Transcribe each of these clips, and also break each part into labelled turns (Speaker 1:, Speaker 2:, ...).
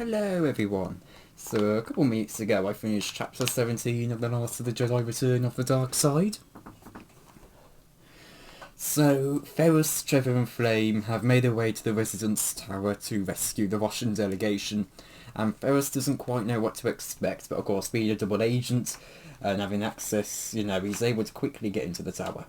Speaker 1: Hello everyone. So a couple minutes ago I finished chapter 17 of The Last of the Jedi Return of the Dark Side. So Ferris, Trevor and Flame have made their way to the Residence Tower to rescue the Russian delegation, and Ferris doesn't quite know what to expect, but of course being a double agent and having access, he's able to quickly get into the tower.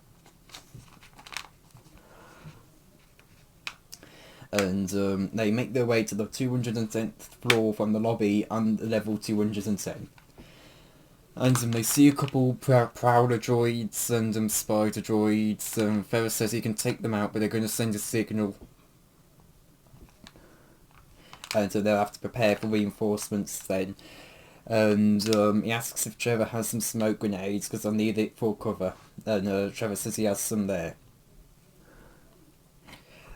Speaker 1: And they make their way to the 210th floor from the lobby and level 210. And they see a couple prowler droids and spider droids. Ferris says he can take them out, but they're going to send a signal. And so they'll have to prepare for reinforcements then. And he asks if Trevor has some smoke grenades, because they'll need it for cover. And Trevor says he has some there.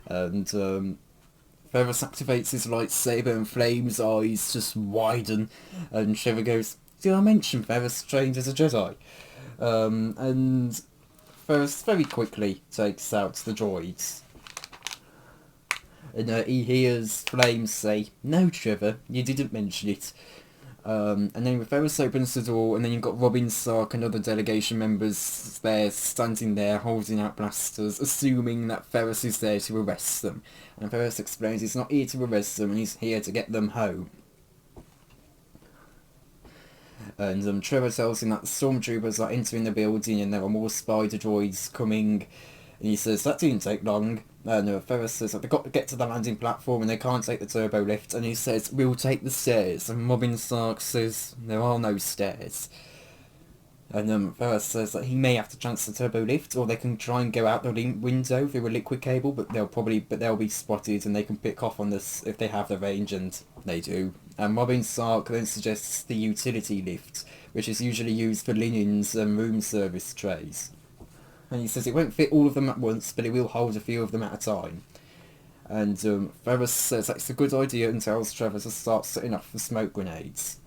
Speaker 1: And Ferris activates his lightsaber and Flame's eyes just widen, and Trevor goes, "Did I mention Ferris trained as a Jedi?" And Ferris very quickly takes out the droids. And he hears Flame say, "No, Trevor, you didn't mention it." And then Ferris opens the door, and then you've got Robin, Sark and other delegation members there, standing there, holding out blasters, assuming that Ferris is there to arrest them. And Ferris explains he's not here to arrest them, and he's here to get them home. And Trevor tells him that the stormtroopers are entering the building, and there are more spider droids coming. And he says that didn't take long. And Ferris says that they've got to get to the landing platform and they can't take the turbo lift. And he says, "We'll take the stairs." And Robin Sark says, "There are no stairs." And Ferris says that he may have to chance the turbo lift, or they can try and go out the window through a liquid cable, but they'll be spotted, and they can pick off on this if they have the range, and they do. And Robin Sark then suggests the utility lift, which is usually used for linens and room service trays. And he says it won't fit all of them at once, but it will hold a few of them at a time. And Ferris says that's a good idea and tells Trevor to start setting up the smoke grenades.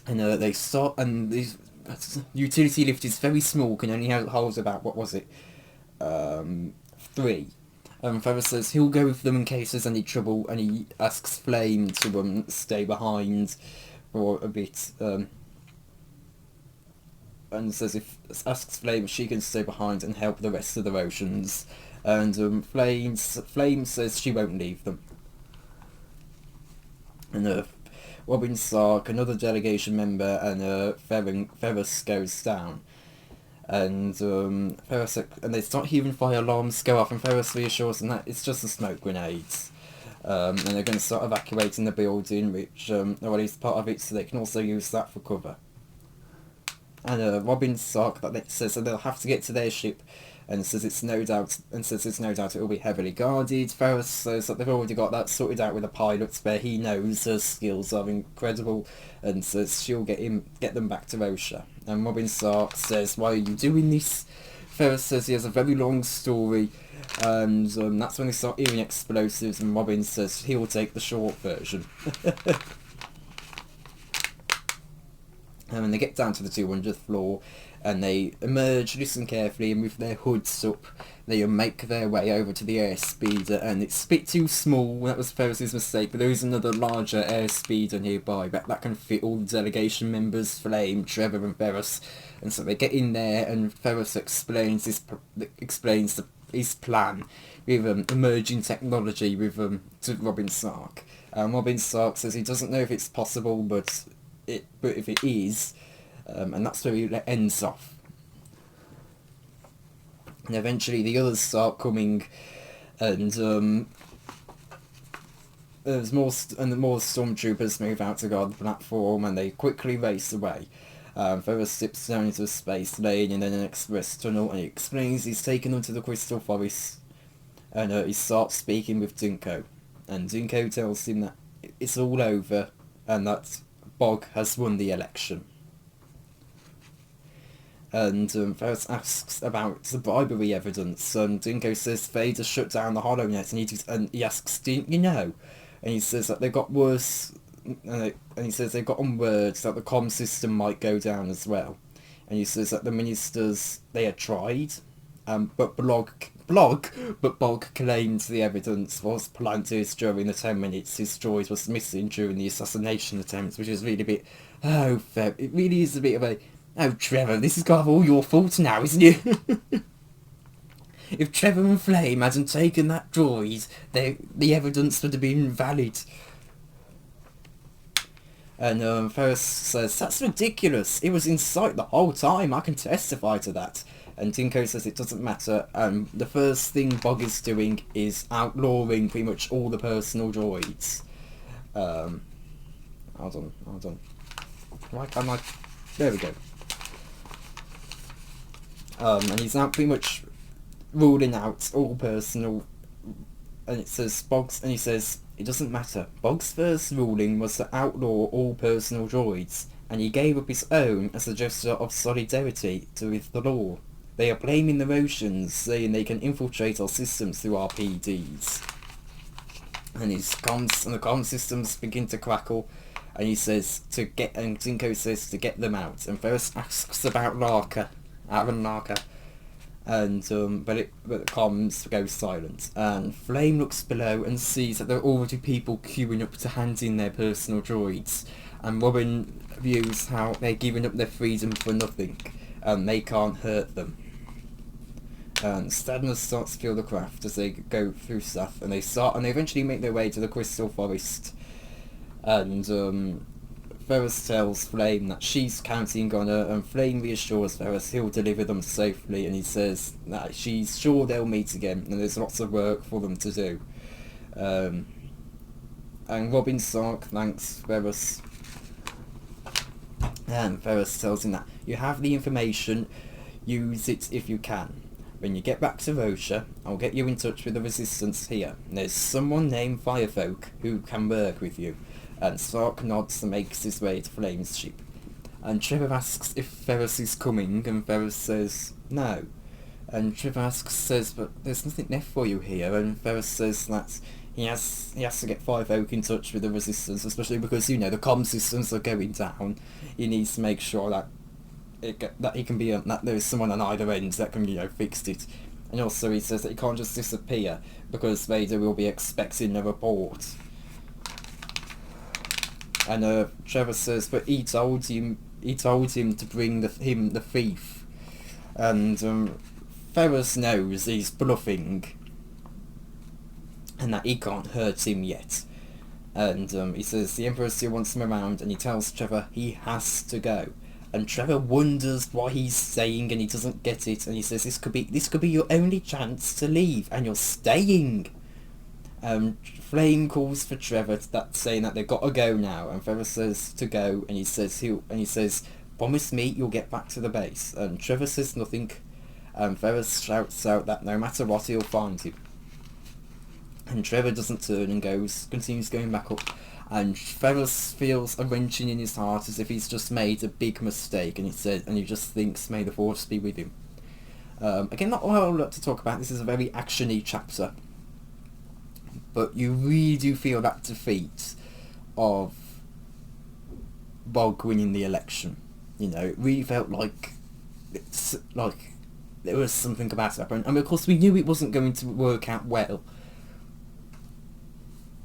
Speaker 1: And they start, and the utility lift is very small, can only hold about, 3. Ferris says he'll go with them in case there's any trouble, and he asks Flame to stay behind for a bit. And says asks Flame if she can stay behind and help the rest of the Roshians. And Flame says she won't leave them. And Robin Sark, another delegation member, and Ferris goes down. And Ferris, and they start hearing fire alarms go off, and Ferris reassures them that it's just the smoke grenades. And they're going to start evacuating the building, which, or at least part of it, so they can also use that for cover. And Robin Sark says that they'll have to get to their ship, and says it's no doubt it will be heavily guarded. Ferris says that they've already got that sorted out with the pilots, where he knows her skills are incredible, and says she'll get them back to Rosha. And Robin Sark says, "Why are you doing this?" Ferris says he has a very long story, and that's when they start hearing explosives, and Robin says he'll take the short version. And they get down to the 200th floor, and they emerge, listen carefully, and with their hoods up, they make their way over to the airspeeder, and it's a bit too small. That was Ferris's mistake, but there is another larger airspeeder nearby that can fit all the delegation members, Flame, Trevor and Ferris. And so they get in there, and Ferris explains his plan with emerging technology to Robin Sark. Robin Sark says he doesn't know if it's possible, but if it is, and that's where he ends off. And eventually the others start coming, and there's more stormtroopers move out to guard the platform, and they quickly race away. Ferris slips down into a space lane and then an express tunnel, and he explains he's taken them to the Crystal Forest, and he starts speaking with Dinko, and Dinko tells him that it's all over, and that Bog has won the election. And Ferris asks about the bribery evidence, and Dinko says Vader shut down the HoloNet, and he asks, "Didn't you know?" And he says that they got worse, and he says they got on word that the comm system might go down as well. And he says that the ministers, they had tried, but Blog blog, but Bog claimed the evidence was planted during the 10 minutes his droid was missing during the assassination attempt, which is really a bit... Oh, Feb, it really is a bit of a... Oh, Trevor, this is kind of all your fault now, isn't it? If Trevor and Flame hadn't taken that droid, the evidence would have been valid. And Ferris says, that's ridiculous. It was in sight the whole time. I can testify to that. And Tinko says it doesn't matter. The first thing Bog is doing is outlawing pretty much all the personal droids. Hold on. Right, I'm like... There we go. And he's now pretty much ruling out all personal... And it says Bog's... And he says... It doesn't matter. Bog's first ruling was to outlaw all personal droids, and he gave up his own as a gesture of solidarity with the law. They are blaming the Roshians, saying they can infiltrate our systems through our PDs. And the comm systems begin to crackle, and he says and Zinko says to get them out. And Ferris asks about Aaron Larker. And but the comms go silent, and Flame looks below and sees that there are already people queuing up to hand in their personal droids, and Robin views how they're giving up their freedom for nothing, and they can't hurt them. And Stadner starts to feel the craft as they go through stuff, and they eventually make their way to the Crystal Forest, and Ferris tells Flame that she's counting on her, and Flame reassures Ferris he'll deliver them safely, and he says that she's sure they'll meet again, and there's lots of work for them to do. And Robin Stark thanks Ferris, and Ferris tells him that you have the information, use it if you can. When you get back to Rosha, I'll get you in touch with the Resistance here. There's someone named Firefolk who can work with you. And Stark nods and makes his way to Flame's ship. And Trevor asks if Ferris is coming, and Ferris says no. And Trevor says, but there's nothing left for you here, and Ferris says that he has to get Firefolk in touch with the Resistance, especially because, the comm systems are going down. He needs to make sure that he can be that there's someone on either end that can fix it. And also he says that he can't just disappear because Vader will be expecting a report. And Trevor says, but he told him to bring him the thief. And Ferris knows he's bluffing, and that he can't hurt him yet. And he says the Emperor still wants him around, and he tells Trevor he has to go. And Trevor wonders what he's saying, and he doesn't get it. And he says this could be your only chance to leave, and you're staying. Flame calls for Trevor, saying that they've got to go now, and Trevor says to go, and he says, promise me you'll get back to the base. And Trevor says nothing, and Ferris shouts out that no matter what he'll find him. And Trevor doesn't turn and continues going back up, and Ferris feels a wrenching in his heart as if he's just made a big mistake, and he just thinks may the Force be with him. Again, not a whole lot to talk about. This is a very actiony chapter. But you really do feel that defeat of Bog winning the election. It really felt like there was something about it. And of course we knew it wasn't going to work out well.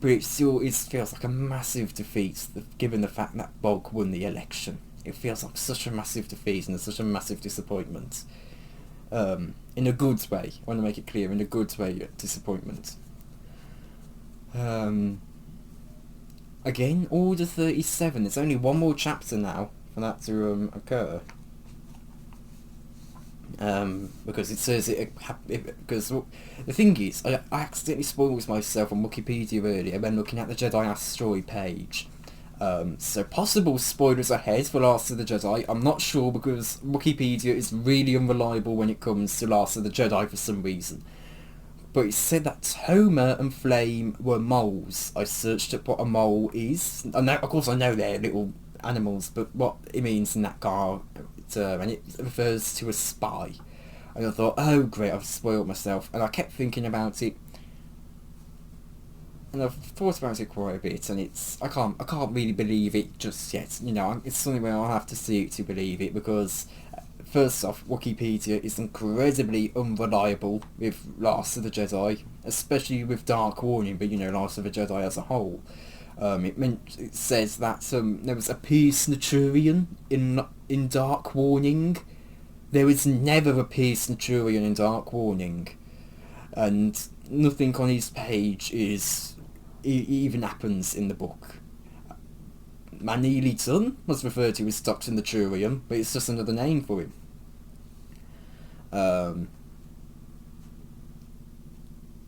Speaker 1: But it feels like a massive defeat, given the fact that Bog won the election. It feels like such a massive defeat and such a massive disappointment. In a good way. I want to make it clear, in a good way, disappointment. Again, Order 37. There's only one more chapter now for that to occur. Because it says because the thing is, I accidentally spoiled myself on Wikipedia earlier when looking at the Jedi Asteroid page. So possible spoilers ahead for Last of the Jedi. I'm not sure because Wikipedia is really unreliable when it comes to Last of the Jedi for some reason. But it said that Homer and Flame were moles. I searched up what a mole is. Of course I know they're little animals, but what it means in that term, and it refers to a spy. And I thought, oh great, I've spoiled myself. And I kept thinking about it, and I've thought about it quite a bit, and I can't really believe it just yet. It's something where I'll have to see it to believe it, because first off, Wikipedia is incredibly unreliable with Last of the Jedi, especially with Dark Warning, but Last of the Jedi as a whole. It says that there was a Peace Naturian in Dark Warning. There was never a Peace Naturian in Dark Warning, and nothing on his page even happens in the book. Manili Tun was referred to as Dr. Naturian, but it's just another name for him.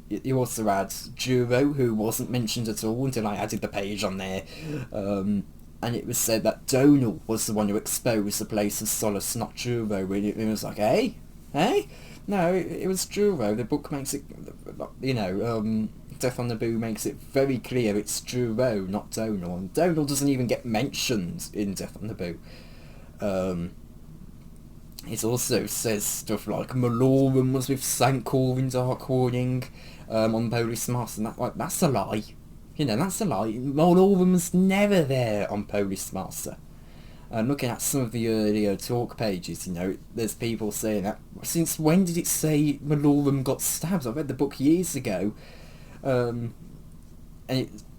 Speaker 1: You also had Juro, who wasn't mentioned at all until I added the page on there. And it was said that Donal was the one who exposed the place of solace, not Juro. And it was like, hey? No, it was Juro. The book makes it, Death on Naboo makes it very clear it's Juro, not Donal. And Donal doesn't even get mentioned in Death on Naboo. It also says stuff like Malorum was with Sankor in Dark Warning on Polis Mars, and that's a lie. That's a lie. Malorum was never there on Polis Master. Looking at some of the earlier talk pages, there's people saying that, since when did it say Malorum got stabbed? I read the book years ago, and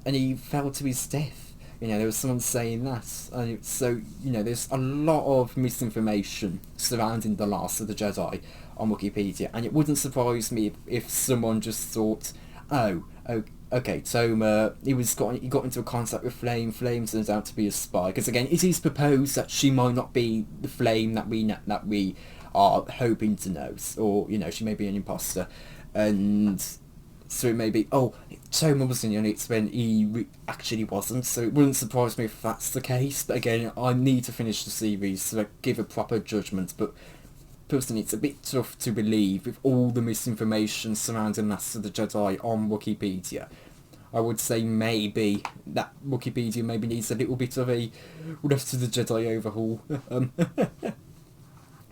Speaker 1: he fell to his death. There was someone saying that. So, there's a lot of misinformation surrounding The Last of the Jedi on Wikipedia, and it wouldn't surprise me if someone just thought, okay, Toma, he got into a contact with Flame turns out to be a spy, because again, it is proposed that she might not be the Flame that we are hoping to know, or, she may be an imposter, and so it may be, Toma was in it when he actually wasn't, so it wouldn't surprise me if that's the case. But again, I need to finish the series to give a proper judgment, but personally it's a bit tough to believe with all the misinformation surrounding Last of the Jedi on Wikipedia. I would say maybe that Wikipedia maybe needs a little bit of a Last of the Jedi overhaul.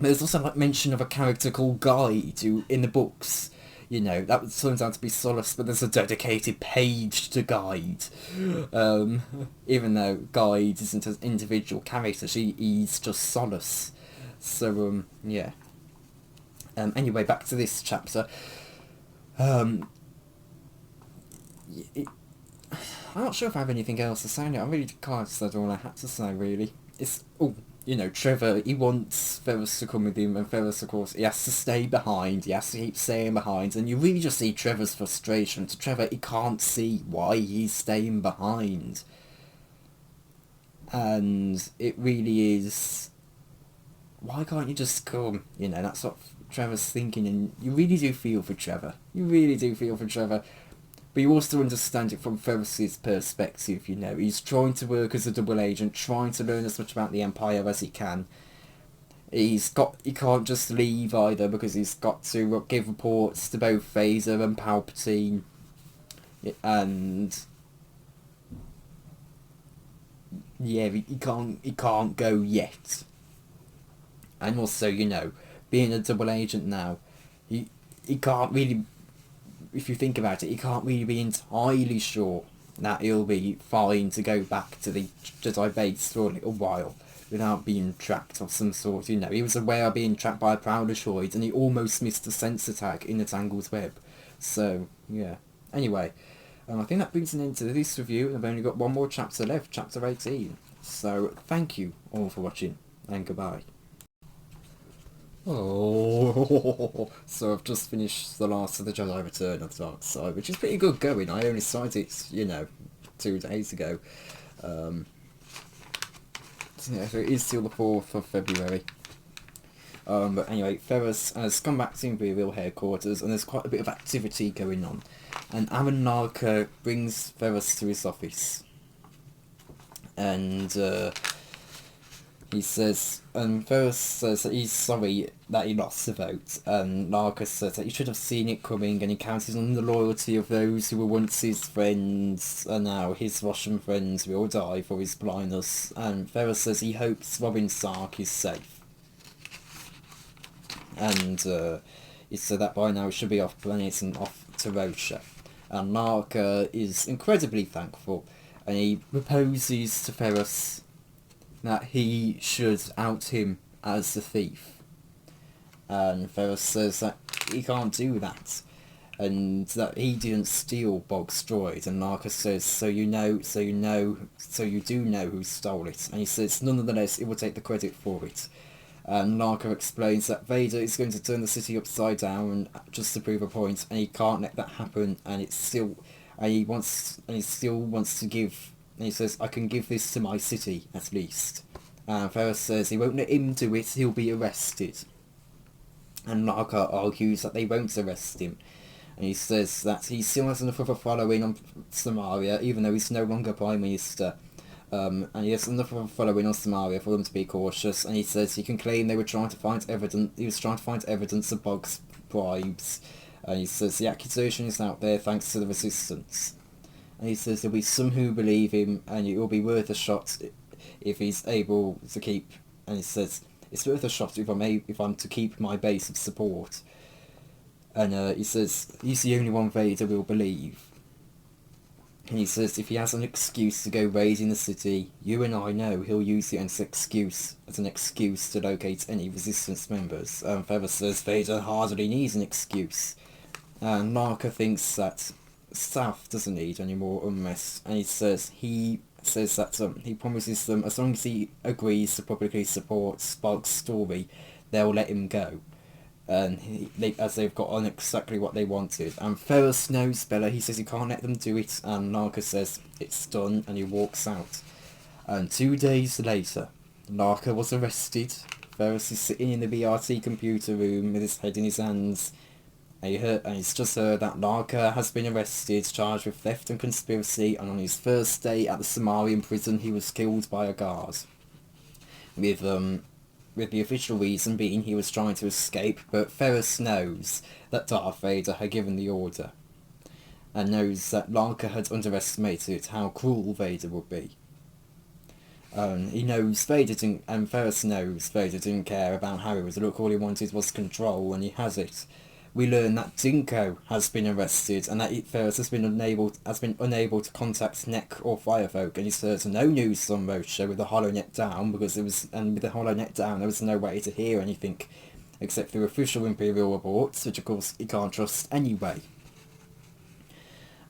Speaker 1: There's also mention of a character called Guide who, in the books, that turns out to be Solace, but there's a dedicated page to Guide. Even though Guide isn't an individual character, he's just Solace. So, yeah. Anyway, back to this chapter. I'm not sure if I have anything else to say now. I really can't say all I had to say, really. It's... Trevor, he wants Ferris to come with him, and Ferris, of course, he has to stay behind, he has to keep staying behind, and you really just see Trevor's frustration. To Trevor, he can't see why he's staying behind. And it really is, why can't you just come? That's what Trevor's thinking, and you really do feel for Trevor. But you also understand it from Ferris's perspective, He's trying to work as a double agent, trying to learn as much about the Empire as he can. He can't just leave either, because he's got to give reports to both Phaser and Palpatine. And... yeah, he can't go yet. And also, being a double agent now, he can't really... if you think about it, he can't really be entirely sure that he'll be fine to go back to the Jedi base for a little while without being tracked of some sort. He was aware of being tracked by a Prowler-shoid, and he almost missed a sensor tag in the Tangle's web. So, yeah. Anyway, I think that brings an end to this review, and I've only got one more chapter left, chapter 18. So, thank you all for watching, and goodbye. So I've just finished The Last of the Jedi Return of the Dark Side, which is pretty good going. I only started it, 2 days ago. So it is still the 4th of February. But anyway, Ferris has come back to Imperial headquarters, and there's quite a bit of activity going on. And Aaron Larker brings Ferris to his office. And he says, and Ferris says that he's sorry that he lost the vote, and Larkus says that he should have seen it coming, and he counted on the loyalty of those who were once his friends, and now his Russian friends will die for his blindness, and Ferris says he hopes Robin Sark is safe. And he said that by now he should be off planet and off to Rocha. And Larker is incredibly thankful, and he proposes to Ferris that he should out him as the thief. And Ferris says that he can't do that, and that he didn't steal Bog's droid. And Larka says, so you do know who stole it. And he says, nonetheless, it will take the credit for it. And Larka explains that Vader is going to turn the city upside down just to prove a point, and he can't let that happen. And he still wants to give. And he says, I can give this to my city at least. And Ferris says he won't let him do it. He'll be arrested. And Larka argues that they won't arrest him. And he says that he still has enough of a following on Samaria, even though he's no longer Prime Minister. And he has enough of a following on Samaria for them to be cautious. And he says he can claim they were trying to find evidence. He was trying to find evidence of Bog's bribes. And he says the accusation is out there thanks to the Resistance. And he says there'll be some who believe him, and it will be worth a shot if he's able to keep. And he says it's worth a shot if I'm to keep my base of support. And he says he's the only one Vader will believe. And he says if he has an excuse to go raiding the city, you and I know he'll use it as an excuse to locate any Resistance members. Ferris says Vader hardly needs an excuse. And Larka thinks that South doesn't need any more unrest. And he says that he promises them as long as he agrees to publicly support Bog's story, they'll let him go. And as they've got on exactly what they wanted. And Ferris knows better. He says he can't let them do it. And Larka says it's done, and he walks out. And 2 days later, Larka was arrested. Ferris is sitting in the BRT computer room with his head in his hands. And he's just heard that Larka has been arrested, charged with theft and conspiracy, and on his first day at the Samarian prison he was killed by a guard. With the official reason being he was trying to escape, but Ferris knows that Darth Vader had given the order, and knows that Larka had underestimated how cruel Vader would be. Ferris knows Vader didn't care about how he would look, all he wanted was control, and he has it. We learn that Dinko has been arrested, and that Ferris has been unable to contact Nek or Firefolk, and he's heard no news on Rocha with the HoloNet down, with the HoloNet down there was no way to hear anything except through official Imperial reports, which of course he can't trust anyway.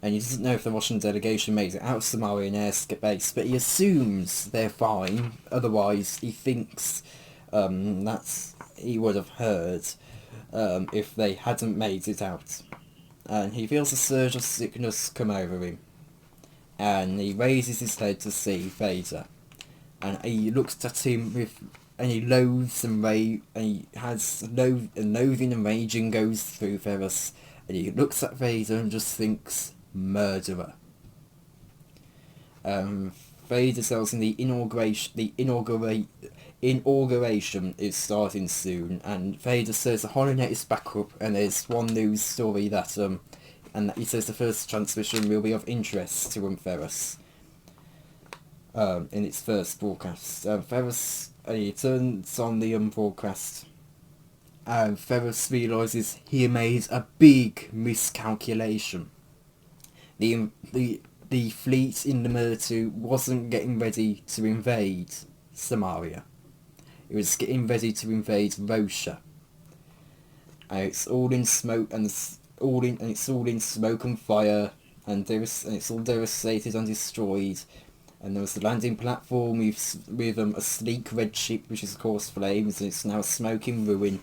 Speaker 1: And he doesn't know if the Russian delegation made it out of Samarian airspace, but he assumes they're fine. Otherwise, he thinks that he would have heard if they hadn't made it out. And he feels a surge of sickness come over him, and he raises his head to see Vader, and he looks at him and he loathes and he has loathing and raging goes through Ferris, and he looks at Vader and just thinks murderer. Vader tells him the inauguration is starting soon, and Vader says the HoloNet is back up, and there's one news story that and he says the first transmission will be of interest to Ferris in its first broadcast. Ferris he turns on the broadcast, and Ferris realises he made a big miscalculation. The fleet in the Murtu wasn't getting ready to invade Samaria. It was getting ready to invade Rocha. And it's all in smoke and smoke and fire, and it's all devastated and destroyed. And there was the landing platform with a sleek red ship, which is of course flames, and it's now a smoking ruin.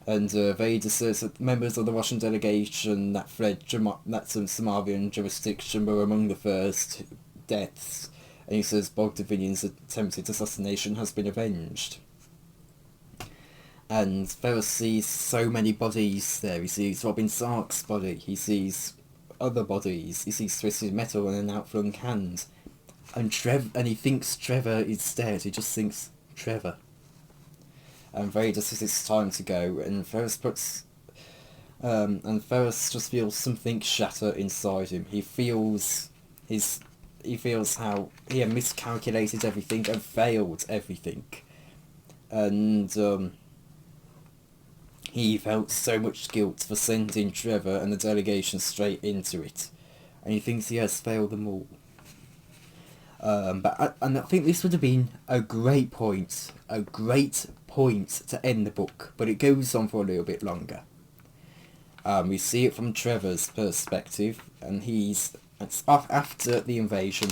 Speaker 1: And Vader says that members of the Russian delegation that fled Samarian jurisdiction were among the first deaths. And he says Bog Davinion's attempted assassination has been avenged. And Ferris sees so many bodies there. He sees Robin Sark's body. He sees other bodies. He sees twisted metal and an outflung hand. And he thinks Trevor is dead. He just thinks Trevor. And Vader says it's time to go. And Ferris just feels something shatter inside him. He feels how he had miscalculated everything and failed everything. And he felt so much guilt for sending Trevor and the delegation straight into it. And he thinks he has failed them all. And I think this would have been a great point to end the book, but it goes on for a little bit longer. We see it from Trevor's perspective, and it's after the invasion,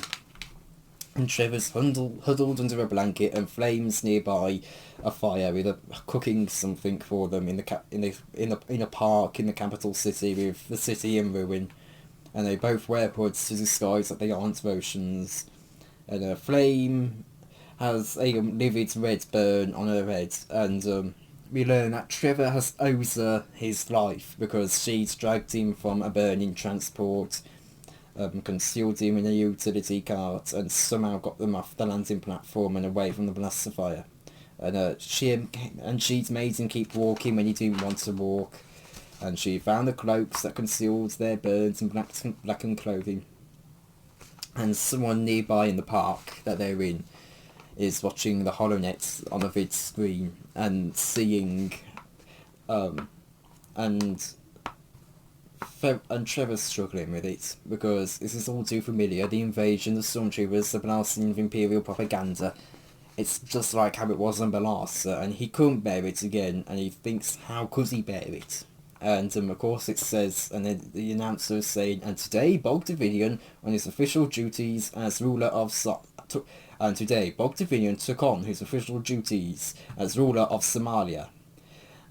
Speaker 1: and Trevor's huddled under a blanket, and Flame's nearby a fire with cooking something for them in a park in the capital city with the city in ruin, and they both wear hoods to disguise that they aren't Roshians, and Flame has a livid red burn on her head, and we learn that Trevor owes her his life because she's dragged him from a burning transport, concealed him in a utility cart, and somehow got them off the landing platform and away from the blaster fire. And she's made him keep walking when he didn't want to walk, and she found the cloaks that concealed their burns and blackened clothing. And someone nearby in the park that they're in is watching the HoloNet on a vid screen and seeing, and Trevor's struggling with it because this is all too familiar. The invasion, the Stormtroopers, the blasting of Imperial propaganda. It's just like how it was on Balasa, and he couldn't bear it again, and he thinks, how could he bear it? And of course it says, and then the announcer is saying, and today Bog Davidian on his official duties as ruler of today Bog Davidian took on his official duties as ruler of Somalia.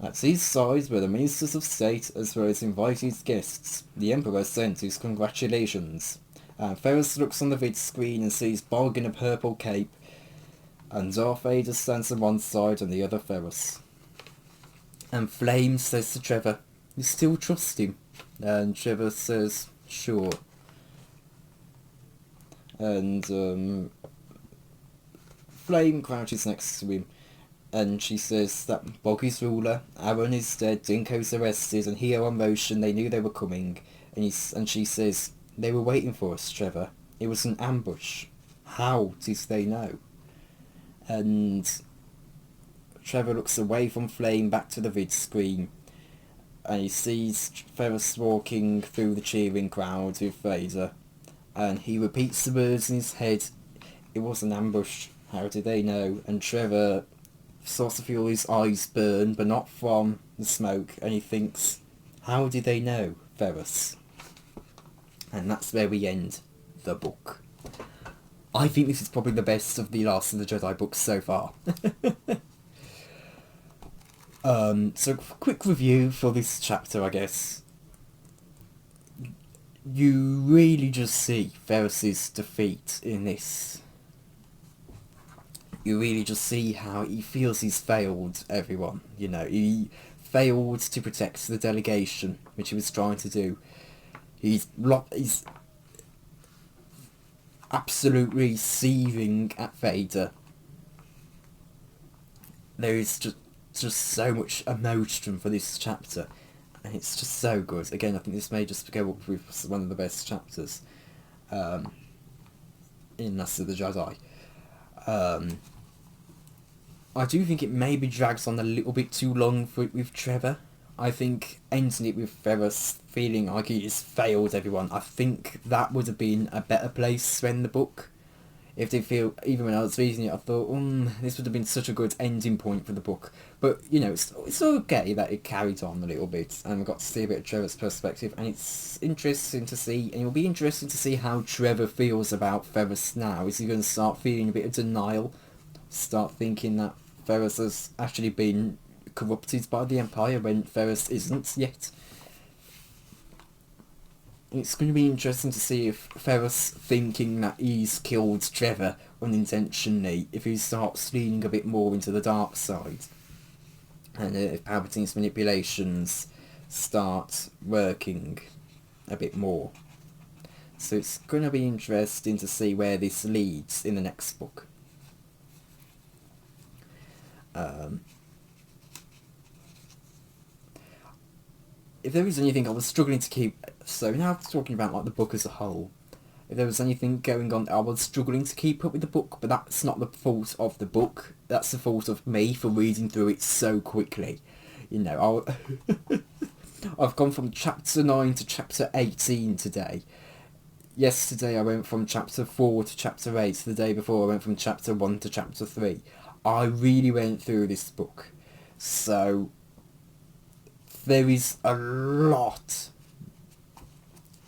Speaker 1: At his side were the ministers of state as well as invited guests. The Emperor sent his congratulations. And Ferris looks on the vid screen and sees Bog in a purple cape, and Darth Vader stands on one side and the other Ferris. And Flame says to Trevor, "You still trust him?" And Trevor says, "Sure." And Flame crouches next to him, and she says that Bog is ruler, Aaron is dead, Dinko's arrested, and here on motion they knew they were coming. And she says, "They were waiting for us, Trevor. It was an ambush. How did they know?" And Trevor looks away from Flame back to the vid screen, and he sees Ferris walking through the cheering crowd with Vader, and he repeats the words in his head, "It was an ambush. How did they know?" And Trevor starts to feel his eyes burn, but not from the smoke, and he thinks, how did they know, Ferris? And that's where we end the book. I think this is probably the best of the Last of the Jedi books so far. So quick review for this chapter, I guess. You really just see Ferris's defeat in this. You really just see how he feels he's failed everyone. You know, he failed to protect the delegation, which he was trying to do. He's absolutely seething at Vader. There is just so much emotion for this chapter, and it's just so good. Again, I think this may just go up with one of the best chapters in Last of the Jedi. I do think it maybe drags on a little bit too long with Trevor. I think ending it with Ferris feeling like he just failed everyone, I think that would have been a better place to end the book. If they feel, even when I was reading it, I thought, this would have been such a good ending point for the book. But, you know, it's okay that it carried on a little bit, and we got to see a bit of Trevor's perspective, and it's interesting to see, and it'll be interesting to see how Trevor feels about Ferris now. Is he going to start feeling a bit of denial? Start thinking that Ferris has actually been corrupted by the Empire when Ferris isn't yet? It's going to be interesting to see if Ferris thinking that he's killed Trevor unintentionally, if he starts leaning a bit more into the dark side, and if Palpatine's manipulations start working a bit more. So it's going to be interesting to see where this leads in the next book. If there was anything I was struggling to keep, so now I'm talking about like the book as a whole, if there was anything going on, I was struggling to keep up with the book, but that's not the fault of the book, that's the fault of me for reading through it so quickly. You know, I've gone from chapter 9 to chapter 18 today. yesterday I went from chapter 4 to chapter 8. The day before I went from chapter 1 to chapter 3. I really went through this book. So there is a lot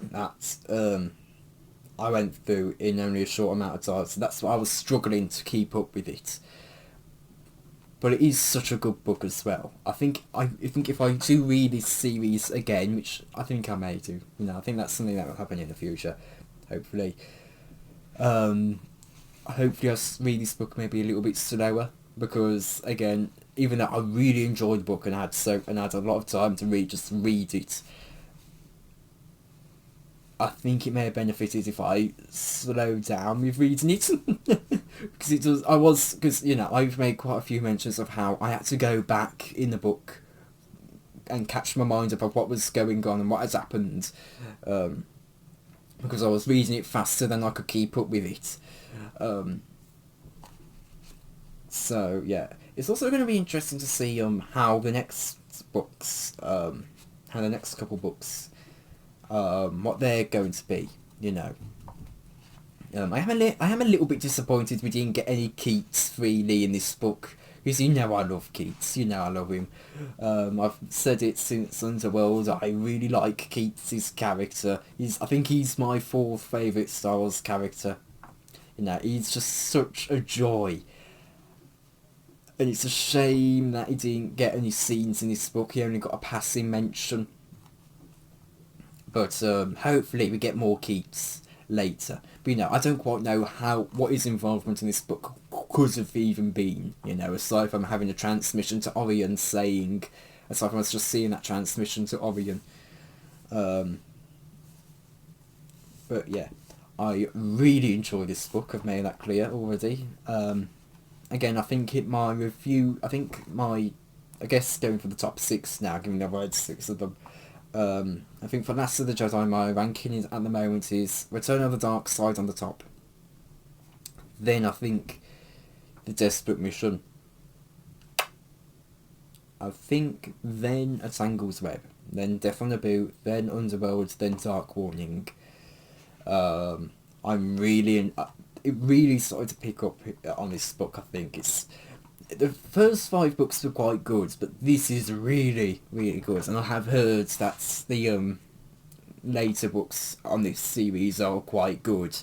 Speaker 1: that I went through in only a short amount of time. So that's why I was struggling to keep up with it. But it is such a good book as well. I think if I do read this series again, which I think I may do, I think that's something that will happen in the future, hopefully. Hopefully I'll read this book maybe a little bit slower, because again, even though I really enjoyed the book and had a lot of time to read it, I think it may have benefited if I slowed down with reading it. Because I've made quite a few mentions of how I had to go back in the book and catch my mind up of what was going on and what has happened, because I was reading it faster than I could keep up with it. So yeah, it's also going to be interesting to see how the next couple books, what they're going to be. I am a little bit disappointed we didn't get any Keats freely in this book, because I love Keats, I love him. I've said it since Underworld, I really like Keats' character. I think he's my 4th favourite Star Wars character. He's just such a joy. And it's a shame that he didn't get any scenes in this book, he only got a passing mention. But hopefully we get more Keats later. But I don't quite know what his involvement in this book could have even been, aside from having a transmission to Orion aside from us just seeing that transmission to Orion. But yeah, I really enjoy this book, I've made that clear already. Again, I think I guess going for the top 6 now, given I've read 6 of them. I think for Last of the Jedi, my ranking at the moment is Return of the Dark Side on the top. Then I think The Desperate Mission. I think then A Tangle's Web. Then Death on the Boot. Then Underworld. Then Dark Warning. It really started to pick up on this book, I think. The first 5 books were quite good, but this is really, really good. And I have heard that the later books on this series are quite good.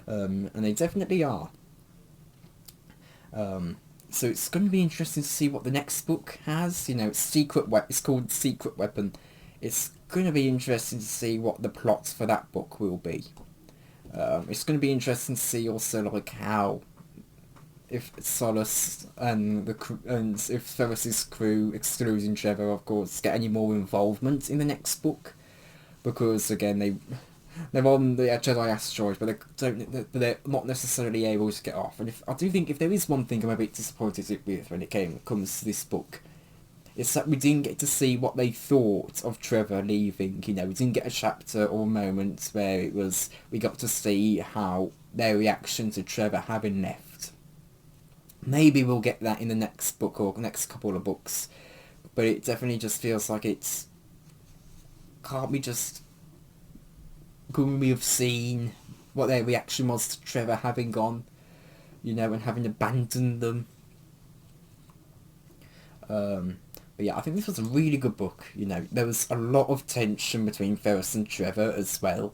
Speaker 1: And they definitely are. So it's going to be interesting to see what the next book has. It's called Secret Weapon. It's going to be interesting to see what the plot for that book will be. It's going to be interesting to see also how, if Solus and if Ferris's crew, excluding Trevor, of course, get any more involvement in the next book, because again they're on the Jedi asteroid, but they're not necessarily able to get off. And I do think if there is one thing I'm a bit disappointed with when it comes to this book, it's that we didn't get to see what they thought of Trevor leaving. We didn't get a chapter or moment where we got to see how their reaction to Trevor having left. Maybe we'll get that in the next book or next couple of books, but it definitely just feels like couldn't we have seen what their reaction was to Trevor having gone, and having abandoned them. But yeah, I think this was a really good book. There was a lot of tension between Ferris and Trevor as well.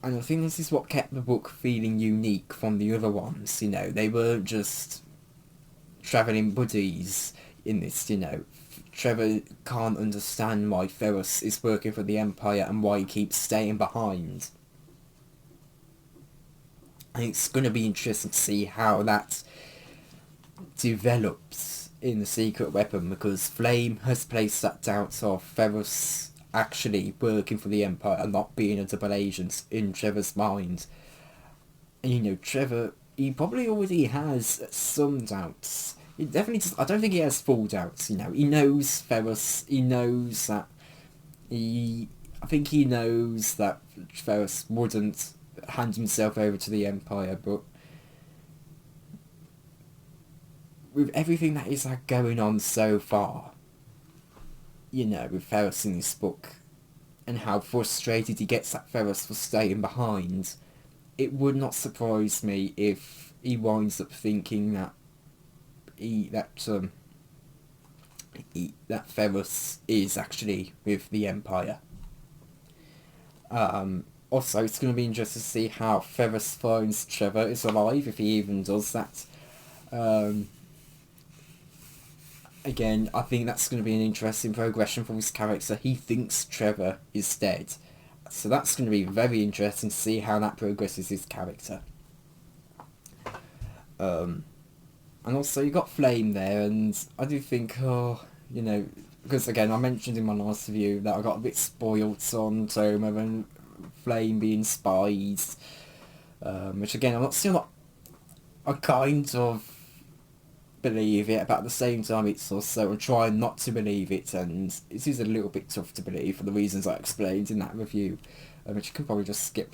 Speaker 1: And I think this is what kept the book feeling unique from the other ones. They weren't just travelling buddies in this. Trevor can't understand why Ferris is working for the Empire and why he keeps staying behind. And it's going to be interesting to see how that develops in The Secret Weapon, because Flame has placed that doubt of Ferris actually working for the Empire and not being a double agent in Trevor's mind. And Trevor, he probably already has some doubts. He definitely just, I don't think he has full doubts. He knows Ferris, he knows that I think he knows that Ferris wouldn't hand himself over to the Empire, but with everything that is going on so far, with Ferris in this book, and how frustrated he gets at Ferris for staying behind, it would not surprise me if he winds up thinking that that Ferris is actually with the Empire. Also, it's going to be interesting to see how Ferris finds Trevor is alive, if he even does that. Again, I think that's going to be an interesting progression for his character. He thinks Trevor is dead. So that's going to be very interesting to see how that progresses his character. And also you got Flame there, and I do think, because again, I mentioned in my last review that I got a bit spoilt on Toma and Flame being spies, which again, I kind of believe it, but at the same time it's also, I'm trying not to believe it, and it is a little bit tough to believe for the reasons I explained in that review, which you can probably just skip.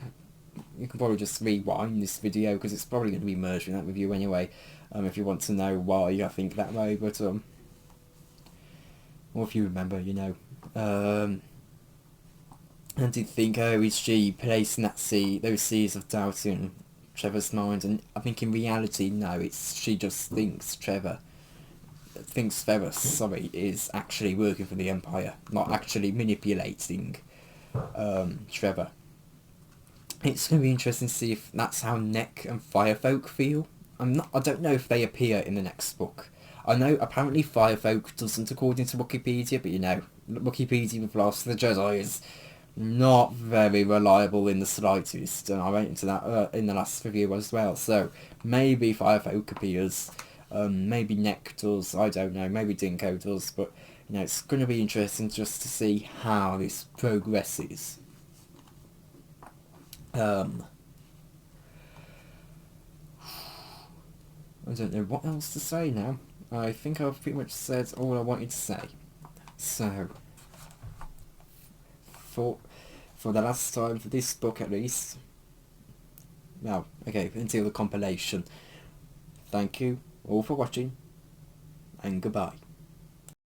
Speaker 1: You can probably just rewind this video, because it's probably going to be merged in that review anyway, if you want to know why I think that way, but or if you remember, and you think, oh, is she placing those seeds of doubt in Trevor's mind? And I think in reality, no, she just thinks Ferris, is actually working for the Empire, not actually manipulating Trevor. It's going to be interesting to see if that's how Neck and Firefolk feel. I don't know if they appear in the next book. I know apparently Firefolk doesn't, according to Wikipedia, but Wikipedia with Last of the Jedi is not very reliable in the slightest, and I went into that in the last review as well. So maybe Firefolk appears, maybe Neck does, I don't know, maybe Dinko does, but it's going to be interesting just to see how this progresses. I don't know what else to say now. I think I've pretty much said all I wanted to say. So, for the last time, for this book at least, well, okay, until the compilation, thank you all for watching, and goodbye.